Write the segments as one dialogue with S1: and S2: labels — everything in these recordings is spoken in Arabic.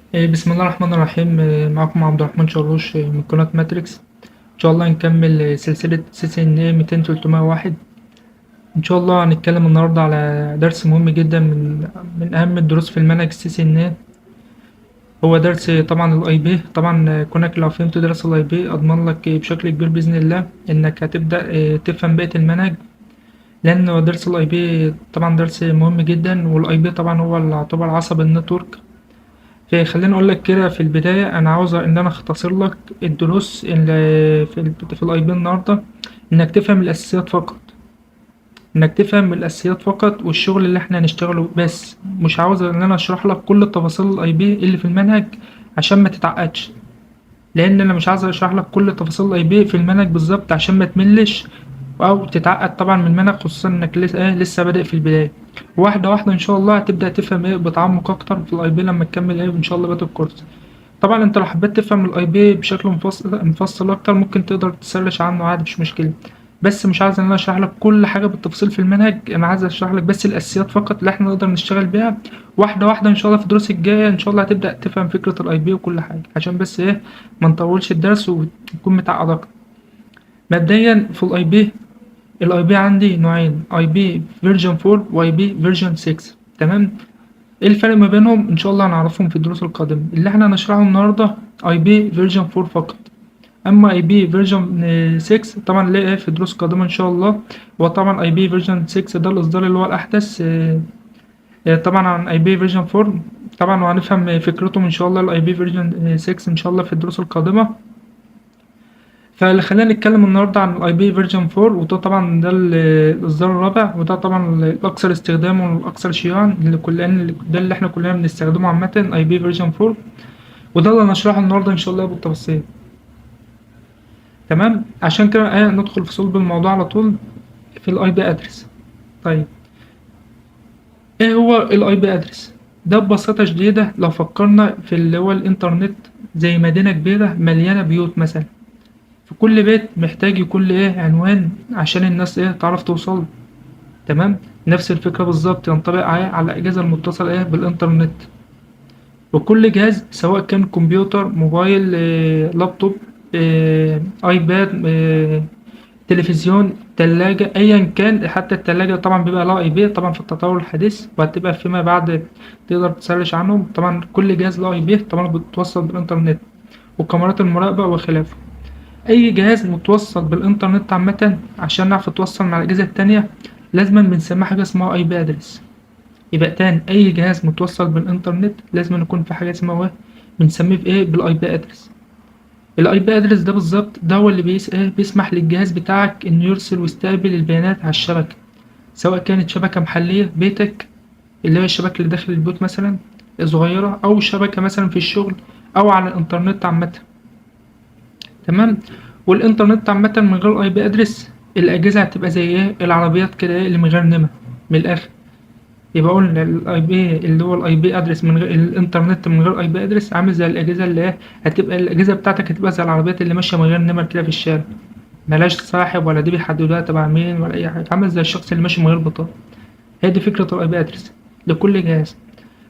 S1: بسم الله الرحمن الرحيم. معكم عبد الرحمن شروش من قناة ماتريكس. إن شاء الله نكمل سلسلة CCNA 200 301. إن شاء الله هنتكلم النهاردة على درس مهم جدا من أهم الدروس في المنهج CCNA. هو درس طبعا ال IP. طبعا كونك لو فهمت درس ال IP أضمن لك بشكل كبير بإذن الله إنك هتبدأ تفهم بقية المنهج، لأن هو درس ال IP طبعا درس مهم جدا، وال IP طبعا هو اللي يعتبر عصب النتورك. فخليني اقول لك كده في البدايه، انا عاوز ان انا اختصر لك الدروس اللي في الاي بي النهارده، انك تفهم الاساسيات فقط. انك تفهم الاساسيات فقط والشغل اللي احنا هنشتغله بس. مش عاوز ان انا اشرح لك كل تفاصيل الاي بي اللي في المنهج عشان ما تتعقدش، لان انا مش عاوز اشرح لك كل تفاصيل الاي بي في المنهج بالظبط عشان ما تملش او تتعقد طبعا من المنهج، خصوصا انك لسه بادئ في البدايه. واحده واحده ان شاء الله هتبدا تفهم بتعمق اكتر في الاي بي لما تكمل ان شاء الله بقيه الكورس. طبعا انت لو حبيت تفهم الاي بي بشكل مفصل اكتر ممكن تقدر تسرش عنه عادي، مش مشكله. بس مش عايز ان انا اشرح لك كل حاجه بالتفصيل في المنهج، انا عايز اشرح لك بس الاساسيات فقط اللي احنا نقدر نشتغل بيها. واحده واحده ان شاء الله في الدروس الجايه ان شاء الله هتبدا تفهم فكره الاي بي وكل حاجه، عشان بس ما نطولش الدرس وتكون متعقد اكتر. مبدئيا في الاي بي عندي نوعين: اي بي فيرجن 4 واي بي فيرجن 6. تمام. ايه الفرق ما بينهم؟ ان شاء الله هنعرفهم في الدروس القادمه. اللي احنا هنشرحه النهارده اي بي فيرجن 4 فقط. اما اي بي فيرجن 6 طبعا ليه في دروس قادمه ان شاء الله. وطبعا اي بي فيرجن 6 ده الاصدار اللي هو الاحدث، طبعا عن اي بي فيرجن 4. طبعا وهنفهم فكرتهم ان شاء الله الاي بي فيرجن 6 ان شاء الله في الدروس القادمه. فاللي خلينا نتكلم النهارده عن الاي بي فيرجن 4، وده طبعا ده الاصدار الرابع، وده طبعا الاكثر استخداما والاكثر شيوعا اللي كلنا، ده اللي احنا كلنا بنستخدمه عامه اي بي فيرجن 4. وده اللي هنشرحه النهارده ان شاء الله بالتفصيل. تمام. عشان كده ندخل في صلب الموضوع على طول في الاي بي ادرس. طيب، ايه هو الاي بي ادرس؟ ده ببساطه شديده لو فكرنا في اللي هو الانترنت زي مدينه كبيره مليانه بيوت مثلا، في كل بيت محتاج يكون له عنوان عشان الناس تعرف توصل. تمام. نفس الفكرة بالظبط ينطبق على الأجهزة المتصلة بالإنترنت. وكل جهاز سواء كان كمبيوتر، موبايل، لابتوب، ايباد، تلفزيون، تلاجة، ايا كان. حتى التلاجة طبعا بيبقى لها اي بي طبعا في التطور الحديث، وهتبقى فيما بعد تقدر تسرش عنهم. طبعا كل جهاز له اي بي طبعا بتوصل بالإنترنت، وكاميرات المراقبة وخلافه. اي جهاز متوصل بالانترنت عامة عشان نعرف نتوصل مع الاجهزة التانية لازما بنسميها حاجة اسمها اي بي ادرس. يبقى تاني، اي جهاز متوصل بالانترنت لازم يكون في حاجة اسمها بنسميه بالاي بي ادرس. الاي بي ادرس ده بالظبط ده هو اللي بيسمح للجهاز بتاعك انه يرسل ويستقبل البيانات على الشبكة، سواء كانت شبكة محلية بيتك اللي هي الشبكة اللي داخل البيوت مثلا صغيرة، او شبكة مثلا في الشغل، او على الانترنت عامة. تمام. والانترنت عامة من غير اي بي ادرس الاجهزة هتبقى زي العربيات كده اللي من غير نمر، من الاخر. يبقى قلنا الاي بي اللي هو الاي بي ادرس من غير الانترنت من غير اي بي ادرس عامل زي الاجهزة اللي هتبقى الاجهزة بتاعتك هتبقى زي العربيات اللي ماشية من غير نمر كده في الشارع، ملهاش صاحب ولا دي بيحددوها تبع مين ولا اي حاجة، عامل زي الشخص اللي ماشي من غير بطاقة. هي دي فكرة الاي بي ادرس لكل جهاز.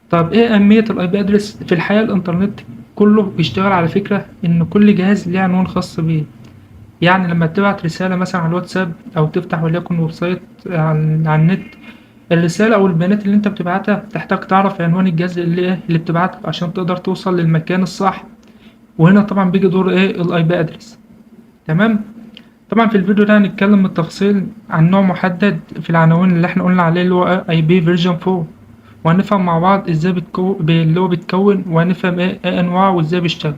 S1: طب ايه اهمية الاي بي ادرس في الحياة؟ الانترنت كله بيشتغل على فكرة ان كل جهاز ليه عنوان خاص بيه. يعني لما تبعت رسالة مثلا على الواتساب أو تفتح وليكن ويب سايت على النت، الرسالة أو البيانات اللي أنت بتبعتها تحتاج تعرف عنوان الجهاز اللي بتبعته عشان تقدر توصل للمكان الصح. وهنا طبعا بيجي دور الاي بي ادرس. تمام. طبعا في الفيديو ده هنتكلم بالتفصيل عن نوع محدد في العناوين اللي احنا قلنا عليه اللي هو اي بي فيرجن 4، وهنفهم مع بعض ازاي اللي هو بيتكون، وهنفهم ايه انواعه وازاي بيشتغل.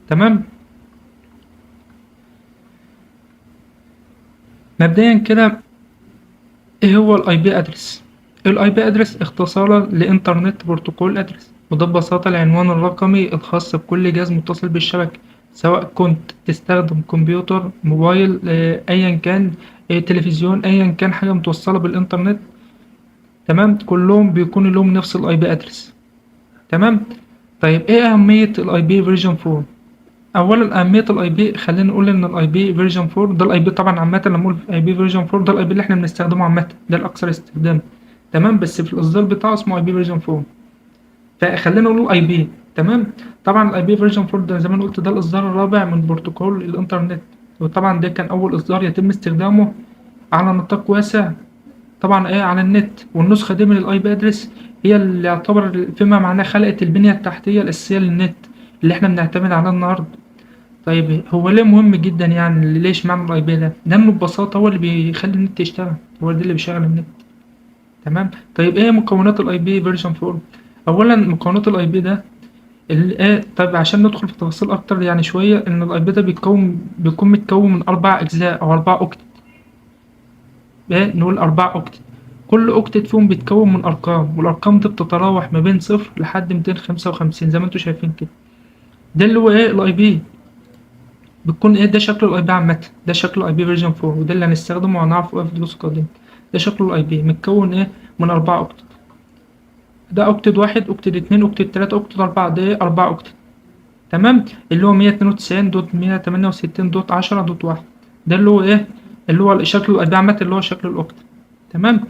S1: تمام. مبدئيا كده، ايه هو الاي بي ادرس؟ الاي بي ادرس اختصارا لانترنت بروتوكول ادرس، وده ببساطة العنوان الرقمي الخاص بكل جهاز متصل بالشبكة، سواء كنت تستخدم كمبيوتر، موبايل، ايا كان، تلفزيون، ايا كان حاجة متوصلة بالانترنت. تمام. كلهم بيكون لهم نفس الاي بي ادرس. تمام. طيب ايه اهمية الاي بي فيرجن 4؟ اولا اهميه الاي بي، خلينا نقول ان الاي بي فيرجن 4 ده الاي بي طبعا عامه. لما اقول اي بي فيرجن 4 ده الاي بي اللي احنا بنستخدمه عامه، ده الاكثر استخدام. تمام. بس في الاصدار بتاعه اسمه اي بي فيرجن 4. فخلينا نقول اي بي. تمام. طبعا الاي بي فيرجن 4 ده زي ما أنا قلت ده الاصدار الرابع من بروتوكول الانترنت، وطبعا ده كان اول اصدار يتم استخدامه على نطاق واسع طبعا على النت. والنسخة دي من الاي بي ادرس هي اللي يعتبر فيما معناه خلقت البنية التحتية الأساسية للنت اللي احنا بنعتمد عليه النهاردة. طيب هو ليه مهم جدا يعني؟ ليش معنى الاي بي ده؟ لأنه ببساطة هو اللي بيخلي النت يشتغل، هو ده اللي بيشغل النت. تمام. طيب ايه مكونات الاي بي فيرجن 4؟ اولا مكونات الاي بي ده طيب عشان ندخل في تفاصيل اكتر يعني شويه، ان الاي بي ده بيكون متكون من 4 اجزاء او 4 اوكتت. نقول 4 اوكتت، كل اوكتت فيهم بيتكون من ارقام، والارقام دي بتتراوح ما بين صفر لحد 255 زي ما انتم شايفين كده. ده اللي هو الاي بي. بتكون ده شكل الاي بي عامه، ده شكل الاي بي فيرجن 4، وده اللي هنستخدمه وهنعرفه في دروس قادمه. ده شكل الاي بي متكون من 4 اوكتت. ده اوكتت واحد، اوكتت اتنين، اوكتت تلاتة، اوكتت اربعة، ده 4 اوكتت. تمام. اللي هو 192.168.10.1. ده اللي هو اللي هو شكل الاي بي عامة، اللي هو شكل الاوكتت. تمام.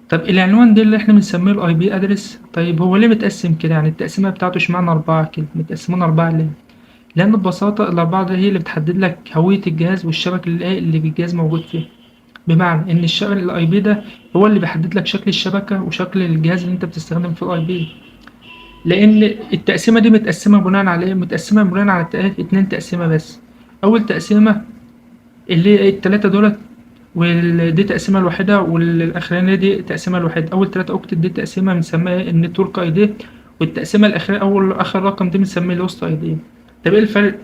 S1: طب العنوان ده اللي احنا بنسميه الاي بي ادرس، طيب هو ليه متقسم كده؟ يعني التقسيمه بتاعته اشمعنى 4 كده؟ متقسمين 4 ليه؟ لان ببساطه الاربعه ده هي اللي بتحدد لك هويه الجهاز والشبكه اللي الجهاز موجود فيه. بمعنى ان الشبكه الاي بي ده هو اللي بيحدد لك شكل الشبكه وشكل الجهاز اللي انت بتستخدم فيه الاي بي. لان التقسيمه دي متقسمه بناء على متقسمه بناء على 2 تقسيمه بس. اول تقسيمه اللي هي التلاتة دولت، ودي تقسيمة الوحيدة، والأخرانية دي تقسيمة الوحيدة. أول 3 أوكتت دي تقسيمة بنسميها النتورك أي دي، والتقسيمة الأخيرة آخر رقم دي بنسميه الهوست أي دي. طب إيه الفرق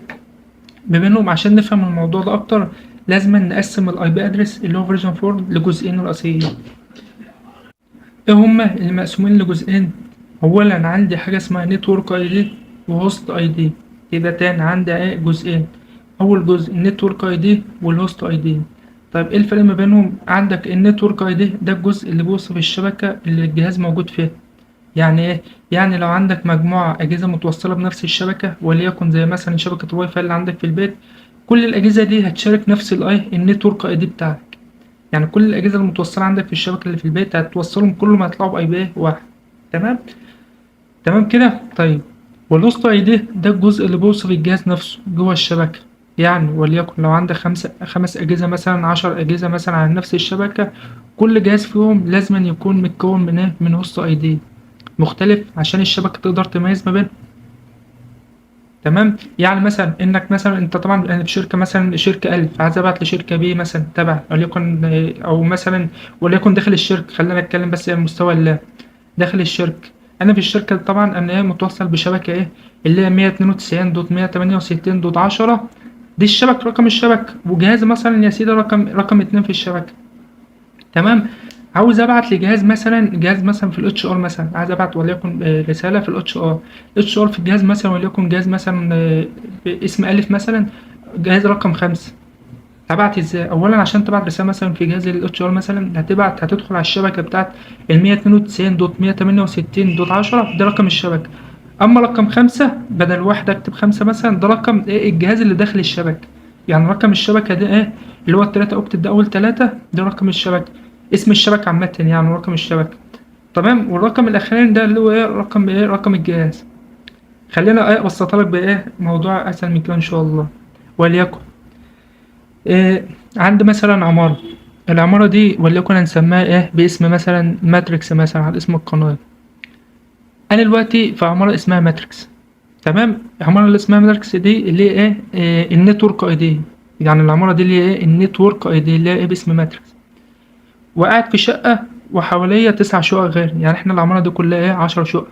S1: ما بينهم؟ عشان نفهم الموضوع ده أكتر لازم نقسم الأي بي أدرس اللي هو فيرجن 4 لجزئين رئيسيين. إيه هما اللي مقسومين لجزئين؟ أولا عندي حاجة اسمها نتورك أي دي وهوست أي دي. كده تاني عندي جزئين، أول جزء النتورك أي دي والهوست أي دي. طيب إيه الفرق ما بينهم؟ عندك النتورك أي دي ده الجزء اللي بيوصف الشبكة اللي الجهاز موجود فيها. يعني إيه؟ يعني لو عندك مجموعة أجهزة متوصلة بنفس الشبكة، وليكن زي مثلا شبكة الواي فاي اللي عندك في البيت، كل الأجهزة دي هتشارك نفس النتورك أي دي بتاعك. يعني كل الأجهزة المتوصلة عندك في الشبكة اللي في البيت هتوصلهم كلهم هيطلعوا بأي بي واحد. تمام. تمام كده. طيب والوسط اي دي ده الجزء اللي بيوصل الجهاز نفسه جوه الشبكة. يعني وليكن لو عندك 5 أجهزة مثلا، 10 أجهزة مثلا على نفس الشبكة، كل جهاز فيهم لازم يكون متكون من من وسط اي دي مختلف عشان الشبكة تقدر تميز ما بينهم. تمام. يعني مثلا انك مثلا انت طبعا في شركة مثلا شركة ألف عايز ابعت لشركة بي مثلا تبع وليكن او مثلا وليكن داخل الشركة، خلينا نتكلم بس على المستوى داخل الشركة. أنا في الشركة طبعا أنا متوصل بشبكة اللي هي 192.168.10. دي الشبكة، رقم الشبكة، وجهاز مثلا يا سيدي رقم 2 في الشبكة. تمام. عاوز ابعت لجهاز مثلا، جهاز مثلا في الاتش ار مثلا، عايز ابعت وليكن رسالة في الاتش ار في الجهاز مثلا، وليكن جهاز مثلا باسم ألف مثلا، جهاز رقم 5. هبعت ازاي؟ اولا عشان تبعت رساله مثلا في جهاز الاتش ار مثلا هتدخل على الشبكه بتاعت ال 192.168.10، ده رقم الشبكه. اما رقم 5 بدل واحد اكتب 5 مثلا، ده رقم الجهاز اللي داخل الشبكه. يعني رقم الشبكه ده اللي هو ال3 اوكتت ده اول 3، ده رقم الشبكه، اسم الشبكه عامه يعني رقم الشبكه. تمام. والرقم الاخراني ده اللي هو رقم الجهاز. خلينا ابسطها لك موضوع اسهل من كده ان شاء الله. وليكن عندي مثلا عمارة، العمارة دي وليكن هنسميها باسم مثلا ماتريكس مثلا على اسم القناة. أنا دلوقتي في عمارة اسمها ماتريكس. تمام. العمارة اللي اسمها ماتريكس دي اللي هي النتورك اي دي. يعني العمارة دي اللي هي النتورك اي دي اللي هي باسم ماتريكس. وقاعد في شقة وحواليا 9 شقق غير، يعني احنا العمارة دي كلها 10 شقق،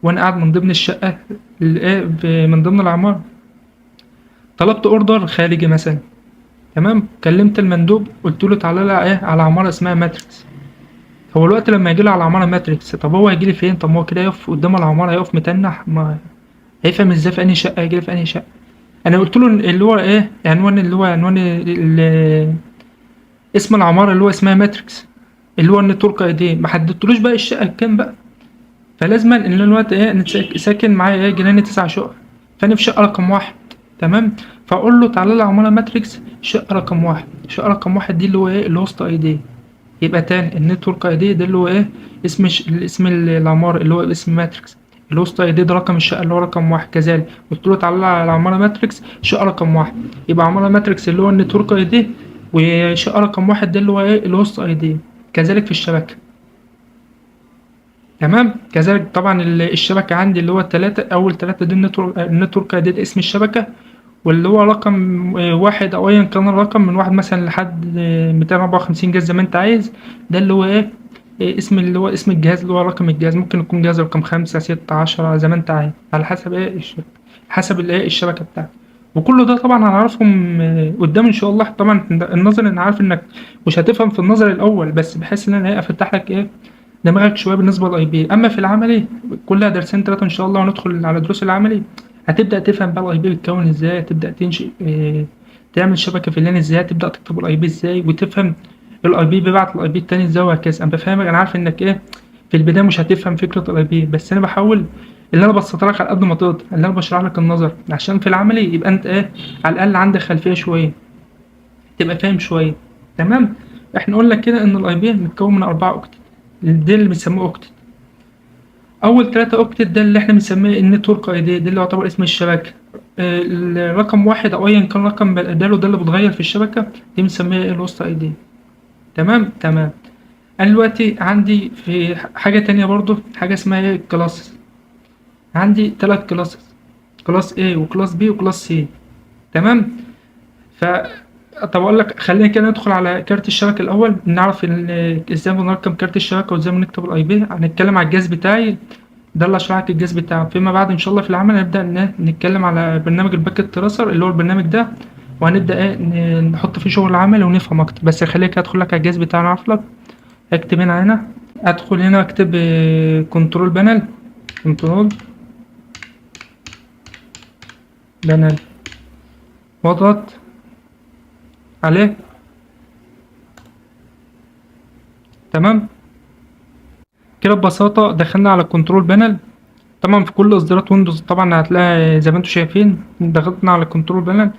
S1: وأنا قاعد من ضمن الشقة اللي من ضمن العمارة. طلبت اوردر خارجي مثلا. تمام. كلمت المندوب قلت له تعالى لي على عمارة اسمها ماتريكس. هو الوقت لما يجي لي على عمارة ماتريكس، طب هو هيجي لي فين؟ طب ما هو كده يقف قدام العمارة، يقف متنح، ما هيفهم ازاي في انهي شقة هيجي لي في انهي شقة. انا قلت له اللي هو عنوان، اللي هو عنوان اسم العمارة اللي هو اسمها ماتريكس، اللي هو النتورك اي دي، ما حددتلوش بقى الشقة كام بقى. فلازما ان أنا الوقت انا ساكن معايا جيراني 9 شقق، فانا في شقة رقم 1. تمام. فاقول له تعالى لي عمارة ماتريكس شقة رقم 1. شقة رقم 1 دي اللي هو الهوست اي دي. يبقى تاني النتورك اي دي ده اللي هو اسم العمارة اللي هو اسم ماتريكس. الهوست اي دي ده رقم الشقه اللي هو رقم واحد. كذلك قلت له تعالى على العماره ماتريكس شقه رقم واحد، يبقى عماره ماتريكس اللي هو النتورك اي دي، وشقه رقم واحد ده اللي هو ايه الهوست اي دي. كذلك في الشبكه. تمام. كذلك طبعا الشبكه عندي اللي هو التلاته، اول تلاته دي النتورك اي دي ده اسم الشبكه، واللي هو رقم واحد او ايا كان الرقم من واحد مثلا لحد 254 جهاز زي ما انت عايز. ده اللي هو ايه اسم اللي هو اسم الجهاز اللي هو رقم الجهاز. ممكن يكون جهاز رقم خمسة ستة عشرة زي ما انت عايز على حسب ايه حسب الايه الشبكة بتاعتك. وكل ده طبعا هنعرفهم قدام ان شاء الله. طبعا النظر انا عارف انك مش هتفهم في النظر الاول، بس بحيث ان انا ايه افتح لك ايه دماغك شويه بالنسبه للاي بي. اما في العملي كلها درسين ثلاثه ان شاء الله، وندخل على دروس العملي هتبدا تفهم بقى الاي بي بيتكون ازاي، تبدا تنشئ تعمل شبكه في اللان ازاي، تبدا تكتب الاي بي ازاي، وتفهم الاي بي بيبعت الاي بي التاني ازاي، وهكذا. انا بفهمك، انا عارف انك ايه في البدايه مش هتفهم فكره الاي بي، بس انا بحاول اللي انا بسطها لك على قد ما تقدر، اللي انا بشرح لك النظر عشان في العملي يبقى انت ايه على الاقل عندك خلفيه شويه، تبقى فاهم شويه. تمام. احنا قلنا كده ان الاي بي متكون من 4 اوكتت، دي اللي بنسموه اوكتت. اول 3 اوكتت ده اللي احنا بنسميه النتورك اي دي، ده اللي يعتبر اسم الشبكه. الرقم واحد او ايا كان رقم بداله ده اللي بتغير في الشبكه، دي بنسميها الهوست اي دي. تمام تمام. انا دلوقتي عندي في حاجه تانية برضو، حاجه اسمها ايه الكلاسز. عندي 3 كلاسز، كلاس A وكلاس B وكلاس C. تمام. ف طب اقول لك خلينا كده ندخل على كارت الشبكه الاول، نعرف ازاي بنرقم كارت الشبكه وازاي بنكتب الاي بي. هنتكلم على الجهاز بتاعي ده اللي هشرح لك الجهاز بتاعه. فيما بعد ان شاء الله في العمل هنبدا نتكلم على برنامج الباكيت تراسر اللي هو البرنامج ده، وهنبدا ايه نحط فيه شغل عملي ونفهم اكتر. بس خليك ادخل لك على الجهاز بتاعنا اعرف لك. اكتب هنا ادخل هنا اكتب كنترول بانل، كنترول بانل، واضغط عليه. تمام كده ببساطة دخلنا على الكنترول بانل. طبعا في كل اصدارات ويندوز طبعا هتلاقي زي ما انتم شايفين، ضغطنا على الكنترول بانل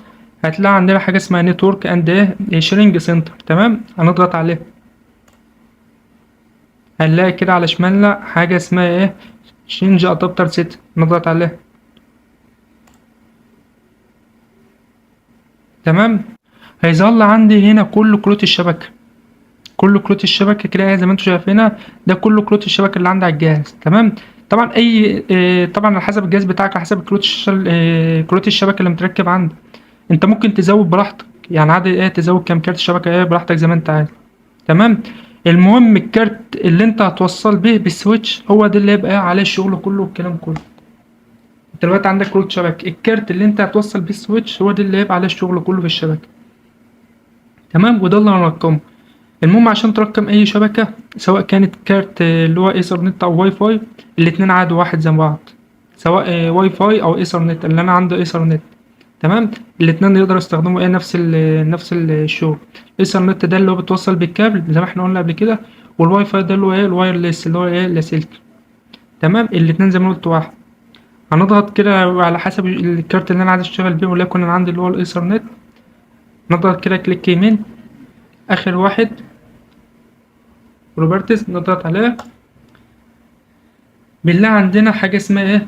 S1: هتلاقي عندنا حاجة اسمها نتورك اند ايه شيرنج سنتر. تمام. هنضغط عليه هنلاقي كده على شمالنا حاجة اسمها ايه شينج ادابتر سيت، نضغط عليه. تمام. هيظهر لي عندي هنا كل كروت الشبكة، كل كروت الشبكة كده زي ما انتم شايفينها، ده كل كروت الشبكة اللي عندي على الجهاز. تمام. طبعا اي طبعا على حسب الجهاز بتاعك، على حسب كروت الشبكة اللي متركب عندك. انت ممكن تزود براحتك، يعني عادي تزود كام كارت شبكة براحتك زي ما انت عايز. تمام. المهم الكارت اللي انت هتوصل به بالسويتش هو ده اللي يبقى عليه الشغل كله والكلام كله. انت دلوقتي عندك كروت شبكة، الكارت اللي انت هتوصل بيه السويتش هو ده اللي هيبقى عليه الشغل كله في الشبكة. تمام. وده اللي هنرقمه. المهم عشان ترقم اي شبكة سواء كانت كارت اللي هو ايثرنت او واي فاي، الاتنين عادي واحد زي بعض، سواء واي فاي او ايثرنت اللي انا عندي ايثرنت. تمام. الاتنين يقدروا يستخدموا نفس الشغل. الايثرنت ده اللي هو بتوصل بالكابل زي ما احنا قلنا قبل كده، والواي فاي ده اللي هو الوايرلس اللي هو اللاسلكي. تمام. الاتنين زي ما قلت واحد. هنضغط كده على حسب الكارت اللي انا عايز اشتغل بيه، وليكن انا عندي اللي هو الايثرنت. نضغط كده كليك يمين اخر واحد بروبرتيز، نضغط عليها. بنلاقي عندنا حاجة اسمها ايه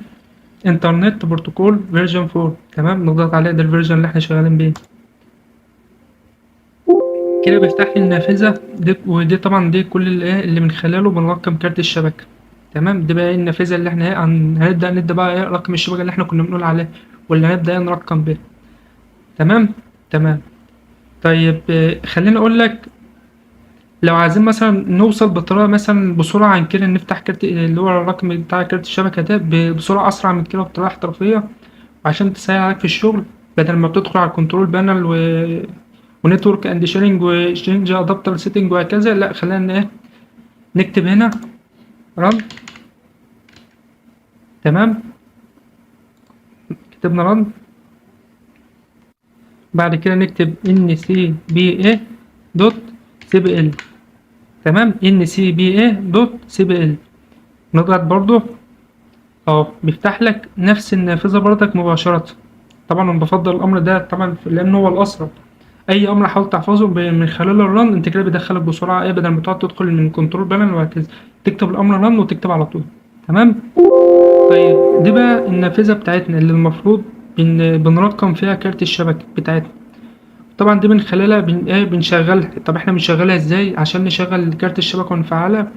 S1: انترنت بروتوكول فيرجن 4. تمام. نضغط عليه، ده الفيرجن اللي احنا شغالين بيه. كده بيفتح لي النافذة دي، ودي طبعا دي كل اللي من خلاله بنرقم كارت الشبكة. تمام. دي بقى ايه النافذة اللي احنا ايه هنبدأ ندي بقى ايه رقم الشبكة اللي احنا كنا بنقول عليه، واللي هنبدأ ايه نرقم بيه. تمام تمام. طيب خليني اقول لك، لو عايزين مثلا نوصل بطريقة مثلا بسرعة عن كده، نفتح كارت اللي هو الرقم بتاع كارت الشبكة ده بسرعة أسرع من كده بطريقة احترافية، عشان تسهل عليك في الشغل، بدل ما بتدخل على الكنترول بانل ونتورك اند شيرنج وشينج ادابتر سيتنج وهكذا. لا خلينا ايه نكتب هنا رن. تمام. كتبنا رن. بعد كده نكتب ان سي بي اي دوت سي بي ال. تمام. ان سي بي اي دوت سي بي ال. نضغط برضو بيفتح لك نفس النافذة برضك مباشرة. طبعا انا بفضل الامر ده طبعا لان هو الاسرع. اي امر حاول تحفظه من خلال الرن، انت كده بيدخلك بسرعه بدل ما تقعد تدخل من كنترول بانل وهكذا. تكتب الامر رن وتكتب على طول. تمام. طيب دي بقى النافذة بتاعتنا اللي المفروض بنرقم فيها كارت الشبكة بتاعتنا. طبعا دي من خلالها بنشغلها. طب احنا بنشغلها ازاي؟ عشان نشغل كارت الشبكة ونفعلها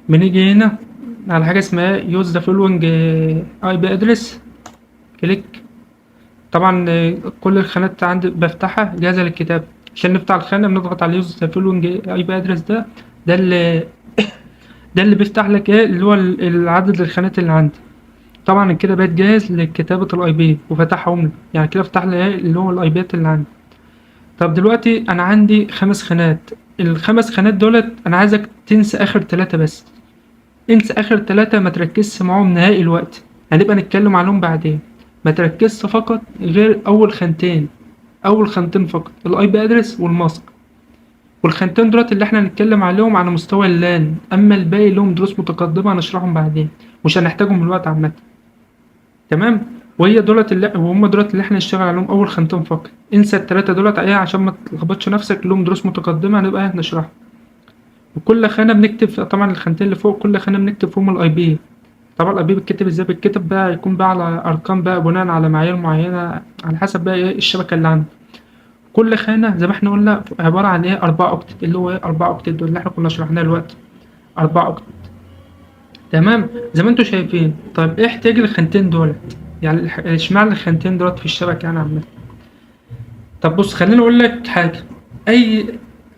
S1: بنيجي هنا على حاجة اسمها يوز ذا فولوينج اي بي ادرس، كليك. طبعا كل الخانات عندي بفتحها جاهزة للكتاب. عشان نفتح الخانة بنضغط على يوز ذا فولوينج اي بي ادرس ده اللي ده اللي بيفتح لك اللي هو العدد الخانات اللي عندي. طبعا كده بقيت جاهز لكتابة الاي بي وفتحهم لي، يعني كده فتح لي اللي هو الاي بيات اللي عندي. طب دلوقتي انا عندي 5 خانات. ال5 خانات دولت انا عايزك تنسى اخر 3 بس. انسى اخر 3، ما تركزش معاهم نهائي الوقت، هنبقى نتكلم عنهم بعدين. ما تركزش فقط غير اول خانتين فقط، الاي بي ادرس والماسك. والخانتين دولت اللي احنا هنتكلم عليهم على مستوى اللان، اما الباقي لهم دروس متقدمة هنشرحهم بعدين، مش هنحتاجهم الوقت عامة. تمام. وهم دولت اللي احنا نشتغل عليهم اول خانتين فقط. انسى ال3 دولت ايه عشان ما تلخبطش نفسك، لهم دروس متقدمة هنبقى نشرحها. وكل خانة بنكتب طبعا الخانتين اللي فوق كل خانة بنكتب فيهم الاي بي. طبعا الاي بي بيتكتب ازاي؟ بيتكتب بقى يكون بقى على ارقام بقى بناء على معايير معينة على حسب بقى ايه الشبكة اللي عندك. كل خانة زي ما احنا قلنا عبارة عن ايه 4 اوكتت، اللي هو ايه 4 اوكتت دول اللي احنا كنا شرحناه دلوقتي. 4 اوكتت. تمام زي ما انتوا شايفين. طيب ايه احتياج الخانتين دولت؟ يعني اشمعنى الخانتين دولت في الشبكة يعني عامة؟ طب بص خليني اقول لك حاجة. اي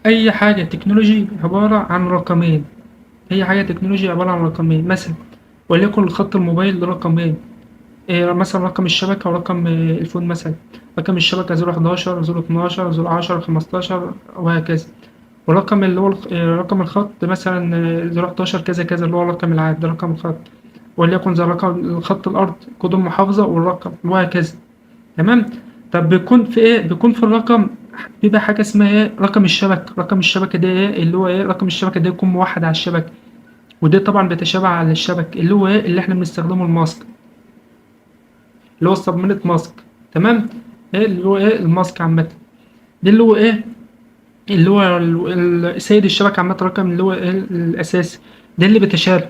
S1: اي حاجة تكنولوجي عبارة عن رقمين. هي حاجة تكنولوجيا عبارة عن رقمين مثلا، وليكن الخط الموبايل ده رقمين. إيه مثلا رقم الشبكة ورقم الفون مثلا. رقم الشبكة 011 012 010 15 وهكذا. ورقم اللي هو رقم الخط مثلا 011 كذا كذا اللي هو الرقم العادي ده رقم الخط. وليكن زي رقم خط الأرض كود المحافظة والرقم وهكذا. تمام. طب بيكون في الرقم بيبقى حاجة اسمها ايه رقم الشبكة. رقم الشبكة ده ايه اللي هو ايه رقم الشبكة ده يكون موحد على الشبكة. وده طبعا بيتشابه على الشبكة اللي هو ايه اللي احنا بنستخدمه الماسك، اللي هو السبمنت ماسك. تمام. ايه اللي هو ايه الماسك عامة. ده اللي هو ايه اللي هو سيد الشبكة عامة رقم اللي هو ايه الأساسي. ده اللي بيتشابه.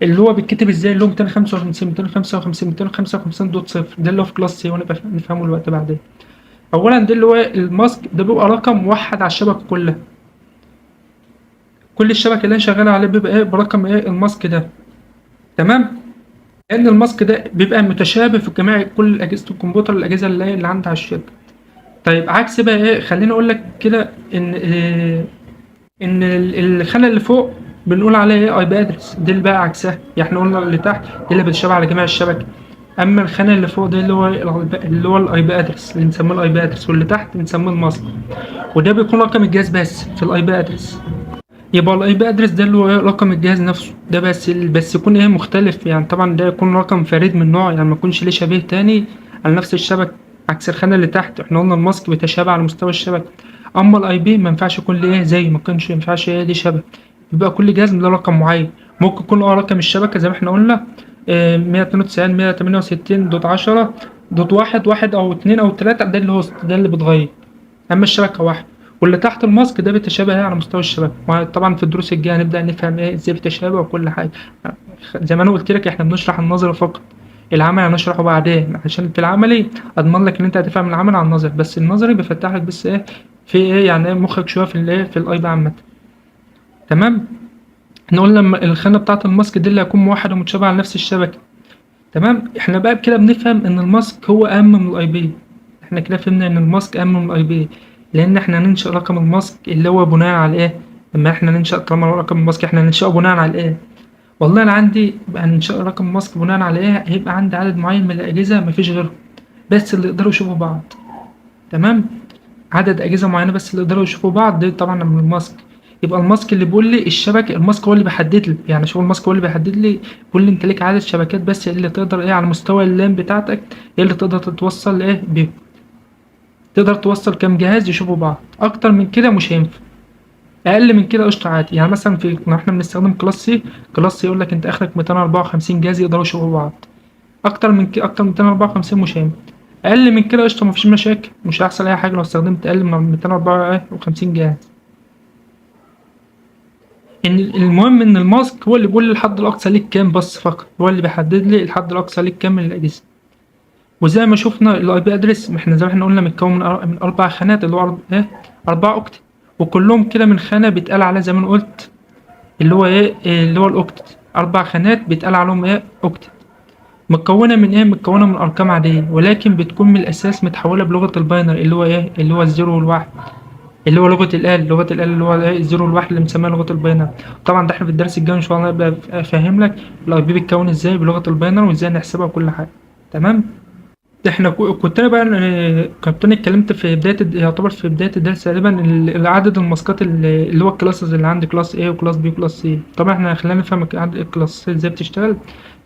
S1: اللي هو بيتكتب ازاي اللي هو 255 255 255 دوت صفر. ده اللي هو في كلاس سي ونبقى نفهمه الوقت بعدين. اولا ده اللي هو الماسك ده بيبقى رقم موحد على الشبكة كلها. كل الشبكة اللي انا شغال عليه بيبقى ايه برقم ايه الماسك ده. تمام. لأن الماسك ده بيبقى متشابه في جميع كل أجهزة الكمبيوتر الأجهزة اللي عندها على الشركة. طيب عكس بقى إيه خليني أقول لك كده إن الخانة اللي فوق بنقول عليها إيه أي بي أدرس. دي اللي بقى عكسها، يعني إحنا قلنا اللي تحت دي اللي بتشابه على جميع الشبكة. أما الخانة اللي فوق ده اللي هو الأي بي أدرس اللي بنسميه الأي بي أدرس، واللي تحت بنسميه الماسك. وده بيكون رقم الجهاز بس في الأي بي أدرس. يبقى الاي بي ادرس ده اللي هو إيه؟ رقم الجهاز نفسه ده بس يكون ايه مختلف، يعني طبعا ده يكون رقم فريد من نوعه، يعني ما يكونش ليه شبيه تاني على نفس الشبكه. عكس الخانه اللي تحت احنا قلنا الماسك بيتشابه على مستوى الشبكه. اما الاي بي ما ينفعش يكون ليه زي ما كانش ينفعش ايه ليه شبه. يبقى كل جهاز له رقم معين. ممكن يكون رقم الشبكه زي ما احنا قلنا 192 168 دوت 10 دوت واحد واحد او اتنين او تلاته. ده الهوست ده اللي بيتغير. اما الشبكه واحد. واللي تحت الماسك ده بيتشابه على مستوى الشبكه. وطبعا في الدروس الجايه هنبدا نفهم ايه ازاي بيتشابه وكل حاجه. زي ما انا قلت لك احنا بنشرح النظري فقط. العمل هنشرحه بعدين عشان في العملي اضمن لك ان انت هتفهم العمل عن النظري، بس النظري بيفتح لك بس ايه في ايه يعني ايه مخك شويه في الايه في الاي بي عامه. تمام. احنا قلنا لما الخانه بتاعه الماسك دي اللي هيكون موحد ومتشابه على نفس الشبكه. تمام. احنا بقى بكده بنفهم ان الماسك هو اهم من الاي بي. احنا كده فهمنا ان الماسك اهم من الاي بي، لان احنا هننشئ رقم الماسك اللي هو بناء على ايه. لما احنا ننشئ طالما رقم الماسك احنا هننشئه بناء على ايه. والله انا عندي هننشئ رقم الماسك بناء على ايه هيبقى عندي عدد معين من الاجهزه مفيش غيرهم بس اللي يقدروا يشوفوا بعض. تمام. عدد اجهزه معينه بس اللي يقدروا يشوفوا بعض دي طبعا من الماسك. يبقى الماسك اللي بيقول لي الشبكه الماسك هو اللي بيحدد لي، يعني شوف الماسك هو اللي بيحدد لي بيقول لي انت ليك عدد شبكات بس اللي تقدر ايه على مستوى اللان بتاعتك ايه اللي تقدر تتوصل ايه بيه. تقدر توصل كام جهاز يشوفوا بعض. اكتر من كده مش هينفع. اقل من كده قشطه عادي. يعني مثلا احنا بنستخدم كلاس سي. كلاس سي يقول لك انت اخرك 254 جهاز يقدروا يشوفوا بعض. اكتر من 254 مش هينفع. اقل من كده قشطه مفيش مشاكل، مش هيحصل اي حاجه لو استخدمت اقل من 254 جهاز. ان المهم ان الماسك هو اللي بيقول لي الحد الاقصى ليك كام، بس فقط هو اللي بيحدد لي الحد الاقصى ليك كام من الاجهزه. وزي ما شفنا الاي بي ادرس، احنا زي ما احنا قلنا متكون من 4 خانات، اللي هو ايه 4 اوكتت، وكلهم كده من خانه بيتقال عليها زي ما انا قلت اللي هو إيه اللي هو الاوكتت. 4 خانات بيتقال عليهم ايه اوكتت. متكونه من ايه؟ متكونه من ارقام عاديه، ولكن بتكون من الاساس متحوله بلغه الباينري اللي هو ايه اللي هو الزيرو والواحد، اللي هو لغه الآل اللي هو ايه الزيرو والواحد اللي مسميها لغه الباينري. طبعا ده احنا في الدرس الجاي ان شاء الله يبقى فاهم لك الاي بي بيتكون ازاي بلغه الباينري وازاي نحسبها وكل حاجه. تمام. احنا كنت انا بقى كنت انا اتكلمت في بدايه يعتبر في بدايه الدرس تقريبا عدد الماسكات اللي هو الكلاسز اللي عندي كلاس A وكلاس B وكلاس C. طبعا احنا خلينا نفهم عدد الكلاس ازاي بتشتغل.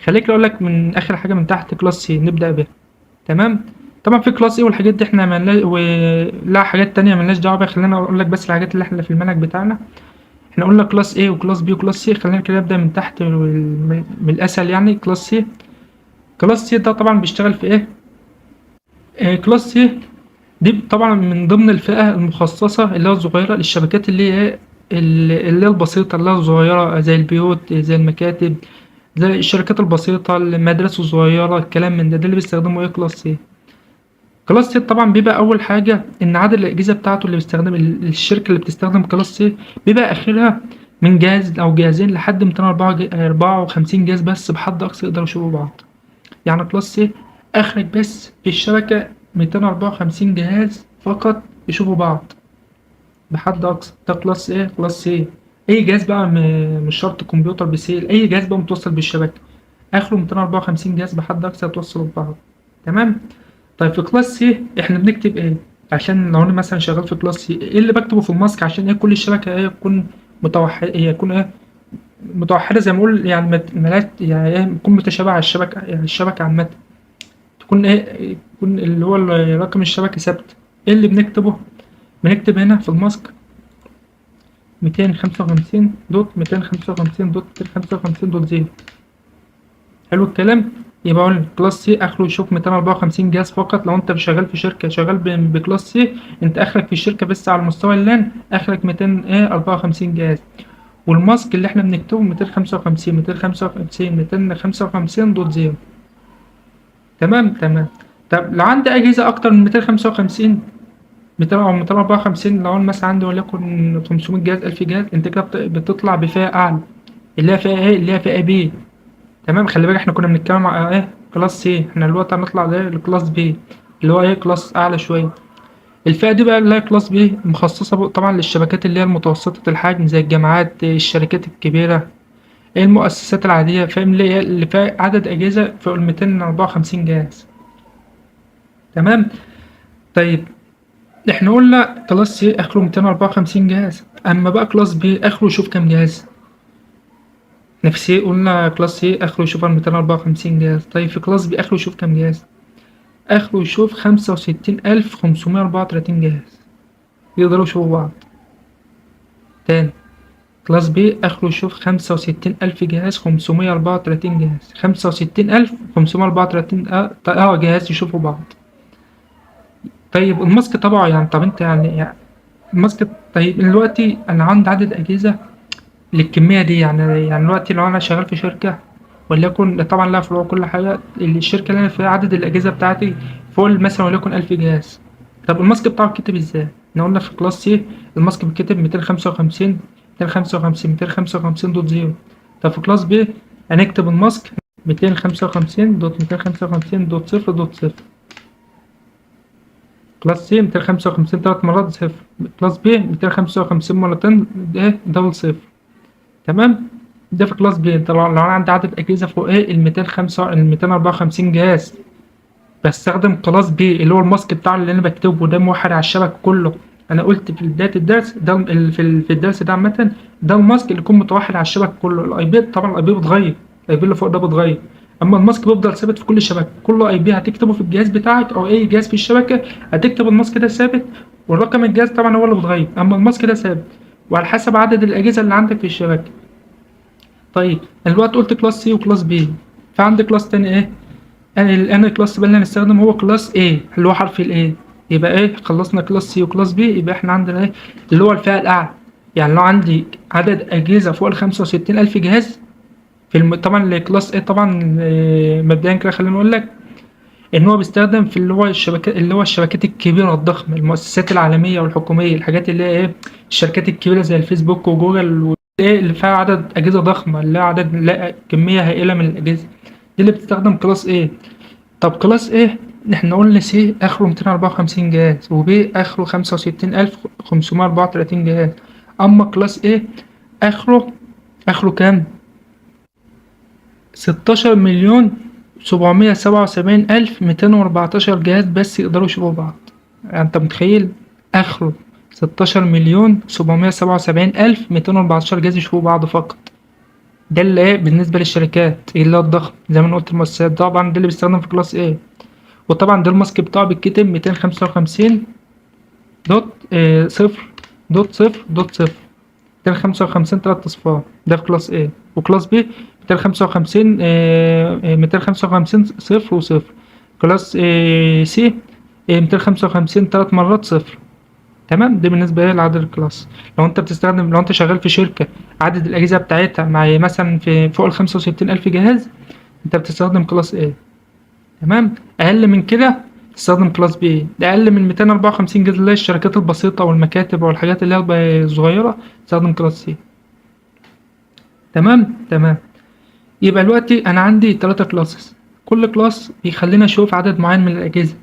S1: خليك اقول لك من اخر حاجه من تحت كلاس C نبدا بيها. تمام. طبعا في كلاس A والحاجات دي احنا مالناش، ولا حاجات تانية مالناش دعوه بيها. خلينا اقول لك بس الحاجات اللي احنا في المنهج بتاعنا. احنا قلنا كلاس A وكلاس B وكلاس C. خلينا كده نبدا من تحت من الاسهل يعني كلاس C. كلاس C ده طبعا بيشتغل في ايه؟ كلاس سي دي طبعا من ضمن الفئة المخصصة اللي هي الصغيرة للشبكات اللي هي البسيطة، اللي هي الصغيرة زي البيوت زي المكاتب زي الشركات البسيطة المدارس الصغيرة الكلام من ده اللي بيستخدموا ايه كلاس سي. كلاس سي طبعا بيبقى أول حاجة إن عدد الأجهزة بتاعته اللي بيستخدم الشركة اللي بتستخدم كلاس سي بيبقى آخرها من جهاز أو جهازين لحد 254 جهاز بس بحد أقصى يقدروا يشوفوا بعض. يعني كلاس سي آخرك بس في الشبكة 254 جهاز فقط يشوفوا بعض بحد أقصى. ده كلاس إيه؟ كلاس سي. أي جهاز بقى مش شرط كمبيوتر بسي، أي جهاز بقى متوصل بالشبكة آخره 254 جهاز بحد أقصى يتوصلوا ببعض. تمام؟ طيب في كلاس سي إحنا بنكتب إيه؟ عشان لو أنا مثلا شغال في كلاس سي إيه اللي بكتبه في الماسك عشان إيه كل الشبكة إيه تكون متوحدة، يكون إيه متوحدة زي ما أقول يعني ملاك يعني إيه تكون متشابهة على الشبكة، يعني الشبكة عامة تكون ايه يكون اللي هو رقم الشبكة ثابت. ايه اللي بنكتبه؟ بنكتب هنا في الماسك 255.255.255.0. حلو الكلام. يبقى اقول كلاس سي اخره يشوف 254 جهاز فقط. لو انت شغال في شركة شغال بكلاس سي انت اخرك في الشركة بس على مستوى اللان اخرك 254 جهاز. والماسك اللي احنا بنكتبه 255. تمام. طب لو عندي أجهزة أكتر من 255 200 أو 254، لو أنا مثلا عندي وليكن 500 جهاز 1000 جهاز أنت كده بتطلع بفئة أعلى اللي هي فئة إيه؟ اللي هي فئة B. تمام. خلي بالك إحنا كنا بنتكلم على إيه كلاس C، إحنا دلوقتي هنطلع لكلاس B اللي هو إيه كلاس أعلى شوية. الفئة دي بقى اللي هي كلاس B مخصصة طبعا للشبكات اللي هي المتوسطة الحجم زي الجامعات الشركات الكبيرة المؤسسات العادية، فاهم اللي فيها عدد أجهزة فوق 254 جهاز. تمام. طيب احنا قلنا كلاس سي اخره 254 جهاز، اما بقى كلاس بي اخره يشوف كام جهاز؟ احنا في سي قلنا كلاس سي اخره يشوف 254 جهاز. طيب في كلاس بي اخره يشوف كام جهاز؟ اخره يشوف 65534 جهاز يقدروا يشوفوا بعض. تاني كلاس بي اخره يشوف 65000 جهاز 534 جهاز 65534 جهاز يشوفوا بعض. طيب الماسك طبعا يعني طب انت يعني الماسك. طيب دلوقتي انا عندي عدد اجهزة للكمية دي، يعني دلوقتي لو أنا شغال في شركة وليكن طبعا لها فروع كل حاجة، الشركة اللي أنا فيها عدد الأجهزة بتاعتي فوق مثلا وليكن 1000 جهاز. طب الماسك بتاعه بيتكتب ازاي؟ احنا قلنا في كلاس سي الماسك بيتكتب 255 طب في كلاس بي هنكتب الماسك 255.255.0.0. كلاس سي 255 3 مرات صفر، كلاس بي 255 مرتين ايه دبل صفر. تمام. ده في كلاس بي. طبعا لو انا عندي عدد اجهزه فوق ايه ال 254 جهاز بستخدم كلاس بي اللي هو الماسك بتاعه اللي انا بكتبه ده موحد على الشبكه كله. انا قلت في بدايه الدرس ده في الدرس ده عامه ده الماسك اللي يكون متوحد على الشبكه كله. الاي بي طبعا الاي بي بيتغير، الاي بي اللي فوق ده بيتغير، اما الماسك بيفضل ثابت في كل شبكه. كل اي بي هتكتبه في الجهاز بتاعك او اي جهاز في الشبكه هتكتب الماسك ده ثابت، والرقم الجهاز طبعا هو اللي بيتغير، اما الماسك ده ثابت وعلى حسب عدد الاجهزه اللي عندك في الشبكه. طيب انا دلوقتي قلت كلاس سي وكلاس بي، فعندي كلاس تاني ايه؟ انا الكلاس بقى اللي هنستخدمه هو كلاس A اللي هو حرف ال A. يبقى ايه خلصنا كلاس سي وكلاس بي، يبقى احنا عندنا ايه اللي هو الفئة الأعلى يعني لو عندي عدد أجهزة فوق ال65,000 جهاز طبعا الكلاس A طبعا مبدئيا كده خلينا نقول لك إن هو بيستخدم في الشبكات الكبيرة الضخمة، المؤسسات العالمية والحكومية، الحاجات اللي هي إيه، الشركات الكبيرة زي الفيسبوك وجوجل إيه اللي فيها عدد أجهزة ضخمة، اللي عدد لا كمية هائلة من الأجهزة، دي اللي بتستخدم كلاس A. طب كلاس A إحنا قلنا سي آخره 254 جهاز وB آخره 65,534 جهاز. أما كلاس A آخره كام؟ 16,777,214 جهاز بس يقدروا يشوفوا بعض. يعني أنت متخيل آخره 16,777,214 جهاز يشوفوا بعض فقط. ده اللي إيه بالنسبة للشركات اللي هو الضخم زي ما أنا قلت، المؤسسات طبعا ده اللي بيستخدم في كلاس A. وطبعا ده الماسك بتاعه بيتكتب 255 دوت صفر دوت صفر دوت صفر، 255 تلات أصفار، ده في كلاس A. وكلاس B 255 255 صفر وصفر. كلاس C 255 تلات مرات صفر. تمام، ده بالنسبة إيه لعدد الكلاس. لو أنت شغال في شركة عدد الأجهزة بتاعتها مع مثلا في فوق ال65,000 جهاز، أنت بتستخدم كلاس A. تمام، أقل من كده تستخدم كلاس B. ده أقل من 254 جهاز اللي هي الشركات البسيطة والمكاتب والحاجات اللي هي الصغيرة تستخدم كلاس C. تمام. يبقى دلوقتي أنا عندي 3 كلاسز، كل كلاس بيخليني أشوف عدد معين من الأجهزة.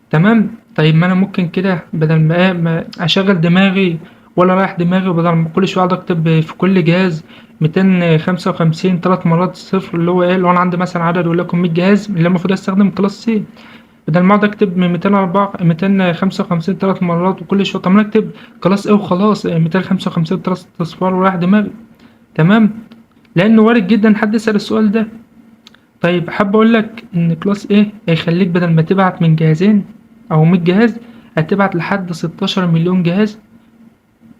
S1: تمام. طيب ما أنا ممكن كده بدل ما أشغل دماغي ولا رايح دماغي، بدل ما كل شوية أقعد أكتب في كل جهاز 255 تلات مرات صفر، اللي هو إيه، لو أنا عندي مثلا عدد وليكن 100 جهاز اللي المفروض أستخدم كلاس C، بدل ما اقعد اكتب من 255 تلات مرات وكل شويه، طب ما انا اكتب كلاس ايه وخلاص، 255 تلات اصفار ورايح دماغي. تمام، لانه وارد جدا حد يسأل السؤال ده. طيب حابب اقول لك ان كلاس ايه هيخليك بدل ما تبعت من جهازين او 100 جهاز هتبعت لحد 16 مليون جهاز.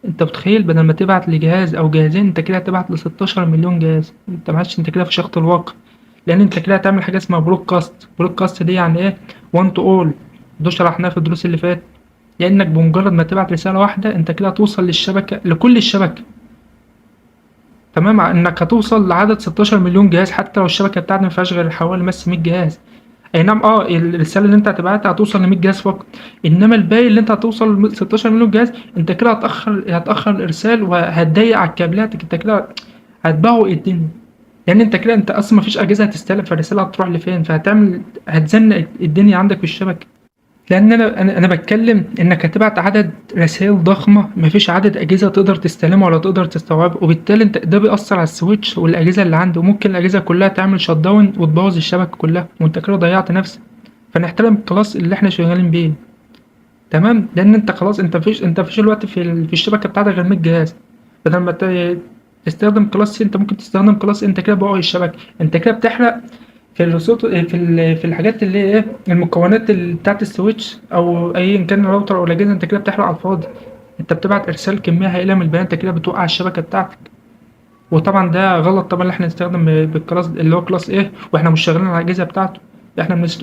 S1: انت متخيل بدل ما تبعت لجهاز او جهازين انت كده هتبعت ل 16 مليون جهاز. انت معلش انت كده في شخص الواقع، لان انت كده هتعمل حاجه اسمها برودكاست دي يعني ايه، وان تو اول، ده شرحناه في الدروس اللي فاتت. لانك بمجرد ما تبعت رساله واحده انت كده هتوصل للشبكه، لكل الشبكه. تمام، انك هتوصل لعدد 16 مليون جهاز حتى لو الشبكه بتاعتنا ما فيهاش غير حوالي بس 100 جهاز. اي نعم، الرساله اللي انت هتبعتها هتوصل ل 100 جهاز فقط، انما الباقي اللي انت هتوصل ل 16 مليون جهاز انت كده هتاخر الارسال وهتضيق على الكابلات، انت كده هتبوق الدنيا. لان انت كده انت اصلا مفيش اجهزه هتستلم، فالرساله هتروح لفين، هتزنق الدنيا عندك في الشبكه. لان انا بتكلم انك هتبعت عدد رسائل ضخمه مفيش عدد اجهزه تقدر تستلمها ولا تقدر تستوعبها، وبالتالي انت ده بيأثر على السويتش والاجهزه اللي عنده، وممكن الاجهزه كلها تعمل شت داون وتبوظ الشبكه كلها وانت كده ضيعت نفسك. فنحترم الكلاس اللي احنا شغالين بيه. تمام، لان انت خلاص انت مفيش الوقت في الشبكه بتاعتك غير 100 جهاز. بدل ما تستخدم كلاس سي انت ممكن تستخدم كلاس، انت كده بوظ الشبكه، انت كده بتحرق في الحاجات اللي هي ايه، المكونات بتاعت السويتش او ايا كان الراوتر او الاجهزه، انت كده بتحرق على الفاضي. انت بتبعت ارسال كميه هائله من البيانات، انت كده بتوقع الشبكه بتاعتك. وطبعا ده غلط طبعا، اللي احنا نستخدم بالكلاس اللي هو كلاس ايه واحنا مش شغالين على الاجهزه بتاعته.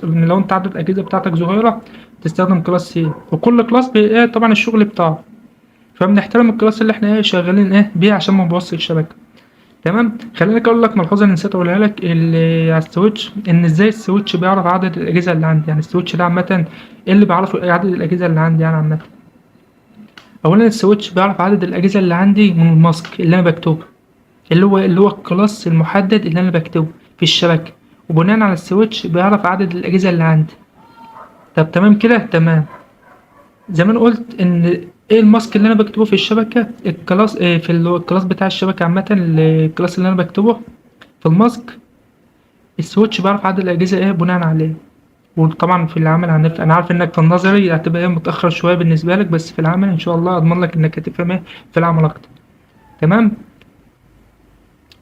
S1: لو انت عدد الاجهزه بتاعتك صغيره تستخدم كلاس سي، وكل كلاس ايه طبعا الشغل بتاعه. فبنحترم الكلاس اللي احنا ايه شغالين ايه بيه عشان ما نبوظش الشبكه. تمام، خليني اقول لك ملحوظه أنا نسيت اقولها لك، اللي على السويتش ان ازاي السويتش بيعرف عدد الاجهزه اللي عندي. يعني السويتش ده عامه ايه اللي بيعرفه عدد الاجهزه اللي عندي يعني عامه. اولا السويتش بيعرف عدد الاجهزه اللي عندي من الماسك اللي انا بكتبه، اللي هو الكلاس المحدد اللي انا بكتبه في الشبكه، وبناء على السويتش بيعرف عدد الاجهزه اللي عندي. طب تمام كده تمام. زي ما انا قلت ان ايه الماسك اللي انا بكتبه في الشبكه، الكلاس في اللي هو الكلاس بتاع الشبكه عامه، الكلاس اللي انا بكتبه في الماسك، السويتش بيعرف عدد الأجهزة إيه بناءً عليه. وطبعًا في العمل أنا عارف إنك في النظري هتبقى إيه متأخر شوية بالنسبة لك، بس في العمل إن شاء الله أضمن لك إنك هتفهم إيه في العمل أكتر. تمام،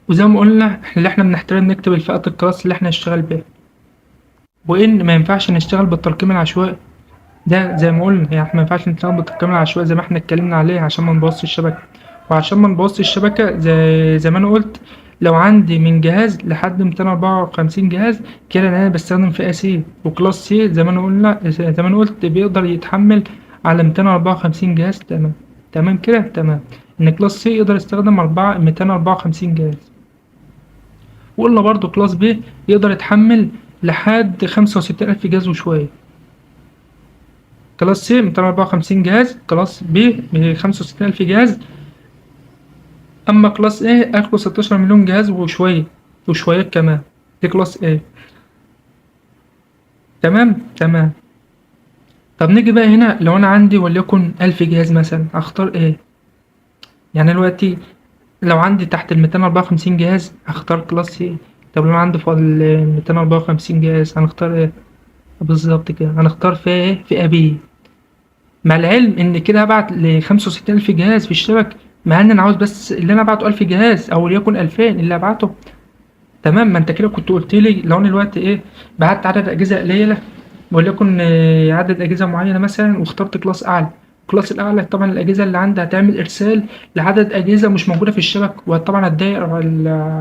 S1: وزي ما قلنا اللي إحنا بنحترم نكتب الفئات الكلاس اللي إحنا هنشتغل بيها، وإن ما ينفعش نشتغل بالترقيم العشوائي. ده زي ما قلنا يعني إحنا ما ينفعش نشتغل بالترقيم العشوائي زي ما إحنا اتكلمنا عليه عشان ما نبوظش الشبكة. وعشان ما نبوظش الشبكة زي ما أنا قلت، لو عندي من جهاز لحد 254 جهاز كده أنا بستخدم فئة سي، وكلاس سي زي ما أنا قلت بيقدر يتحمل على 254 جهاز. تمام. تمام كده، تمام. ان كلاس سي يقدر يستخدم 254 جهاز. وقلنا برضو كلاس بي يقدر يتحمل لحد 65000 جهاز وشوية. كلاس سي 254 جهاز، كلاس بي 65000 جهاز. اما كلاس ايه اخره 16 مليون جهاز وشوية، وشويات كمان. دي كلاس ايه. تمام تمام. طب نيجي بقى هنا، لو انا عندي وليكن 1000 جهاز مثلا، اختار ايه؟ يعني دلوقتي لو عندي تحت ال 254 جهاز هختار كلاس ايه. طب لو عندي فوق ال 254 جهاز هنختار ايه؟ بالظبط كده، هنختار في ايه؟ في ابي. مع العلم ان كده هبعت ل 65000 جهاز في الشبكة، مع ان انا عاوز بس اللي انا ابعته 1000 جهاز او ليكن 2000 اللي ابعته. تمام. ما انت كده كنت قلت لي لو انا دلوقتي ايه، بعت عدد اجهزه قليله، وليكن عدد اجهزه معينه مثلا، واخترت كلاس اعلى. الكلاس الاعلى طبعا الاجهزه اللي عندي هتعمل ارسال لعدد اجهزه مش موجوده في الشبكه، وطبعا هتضايق على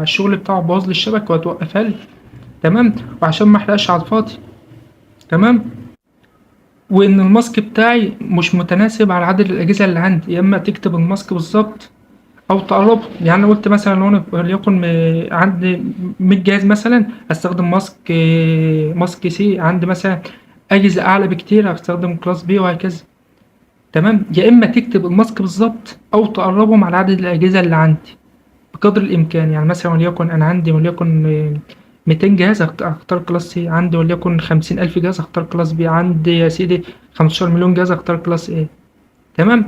S1: الشغل بتاعه، بوظ لي الشبكه وهتوقفها لي. تمام. وعشان ما احرقش على الفاضي. تمام. وان الماسك بتاعي مش متناسب على عدد الاجهزه اللي عندي، يا اما تكتب الماسك بالظبط او تقربه. يعني انا قلت مثلا لو انا وليكن عندي 100 جهاز مثلا، هستخدم ماسك ماسك سي. عندي مثلا اجهزه اعلى بكتير هستخدم كلاس بي، وهكذا. تمام. يا اما تكتب الماسك بالظبط او تقربهم على عدد الاجهزه اللي عندي بقدر الامكان. يعني مثلا وليكن انا عندي وليكن 200 جهاز، هختار كلاس سي. عندي وليكن 50000 جهاز، هختار كلاس بي. عندي يا سيدي 15 مليون جهاز، هختار كلاس ايه. تمام.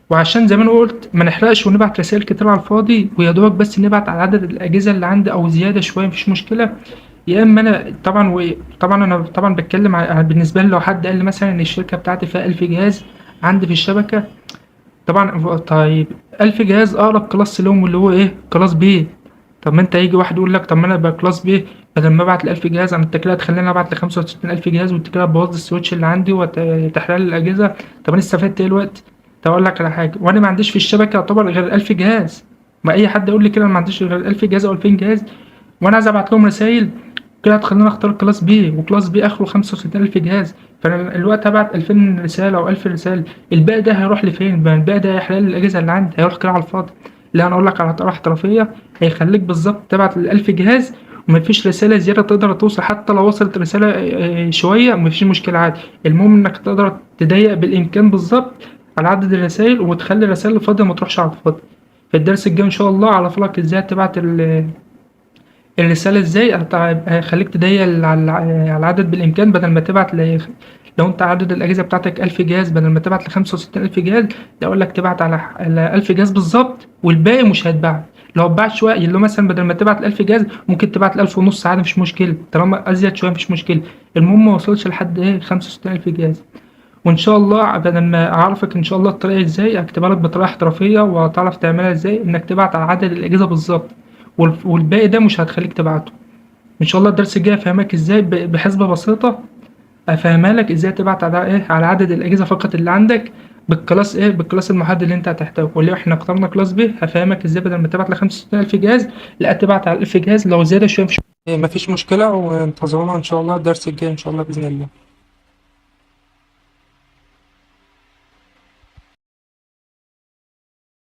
S1: وعشان زي ما انا قلت ما نحرقش ونبعت رسائل كتير على الفاضي، ويا دوبك بس نبعت على عدد الاجهزه اللي عندي او زياده شويه، مفيش مشكله. يا اما انا طبعا طبعا انا طبعا بتكلم بالنسبه لي، لو حد قال لي مثلا ان الشركه بتاعتي فيها 1000 جهاز عندي في الشبكه، طبعا طيب 1000 جهاز اقرب كلاس لهم اللي هو ايه؟ كلاس بي. طب ما انت هيجي واحد يقول لك طب ما انا بقى كلاس بي، بدل ما ابعت ل 1000 جهاز انا، انت كده هتخليني ابعت ل 65000 جهاز، وانت كده هتبوظ السويتش اللي عندي وتحرق لي الاجهزه. طب انا استفدت ايه دلوقتي؟ طب اقول لك على حاجه، وانا ما عنديش في الشبكه يعتبر غير 1000 جهاز. ما اي حد يقول لي كده انا ما عنديش غير 1000 جهاز او 2000 جهاز، وانا عايز ابعت لهم رسايل، كده هتخليني اختار كلاس بي. وكلاس بي اخره 65000 جهاز، فانا الوقت هبعت 2000 رساله او 1000 رساله، الباقي ده هيروح لفين بقى؟ الباقي ده هيحرق لي الاجهزه اللي عندي، هيروح كده على الفاضي. لا، انا اقول لك على طريقه احترافيه هيخليك بالظبط تبعت ال 1000 جهاز، ومفيش رساله زياده تقدر توصل. حتى لو وصلت رساله شويه مفيش مشكله عادي. المهم انك تقدر تضيق بالامكان بالظبط على عدد الرسائل، وتخلي الرسائل الفاضيه ما تروحش على الفاضي. في الدرس الجاي ان شاء الله اعرف لك ازاي تبعت الرسالة ازاي هيخليك تضيق على العدد بالإمكان، بدل ما تبعت لو انت عدد الأجهزة بتاعتك 1000 جهاز، بدل ما تبعت ل65000 جهاز، ده أقول لك تبعت على 1000 جهاز بالظبط، والباقي مش هيتبعت. لو اتبعت شوية، اللي هو مثلا بدل ما تبعت ل1000 جهاز ممكن تبعت ل1000 ونص عادي، مفيش مشكلة. طالما أزيد شوية مفيش مشكلة. المهم ما وصلش لحد ايه 65000 جهاز. وإن شاء الله بدل ما أعرفك إن شاء الله الطريقة ازاي، هكتبها لك بطريقة احترافية وهتعرف تعملها ازاي، إنك تبعت على عدد الأجهزة بالظبط، والباقي ده مش هتخليك تبعته. ان شاء الله الدرس الجاي افهمك ازاي بحسبة بسيطة، افهمها لك ازاي تبعت على ايه، على عدد الاجهزة فقط اللي عندك، بالكلاس ايه، بالكلاس المحدد اللي انت هتحتاجه. واللي احنا اخترنا كلاس بي، هفهمك ازاي بدل ما تبعت ل 65000 جهاز، لا تبعت على 1000 جهاز. لو زيادة شوية مفيش مشكلة. وانتظرونا ان شاء الله الدرس الجاي ان شاء الله باذن الله.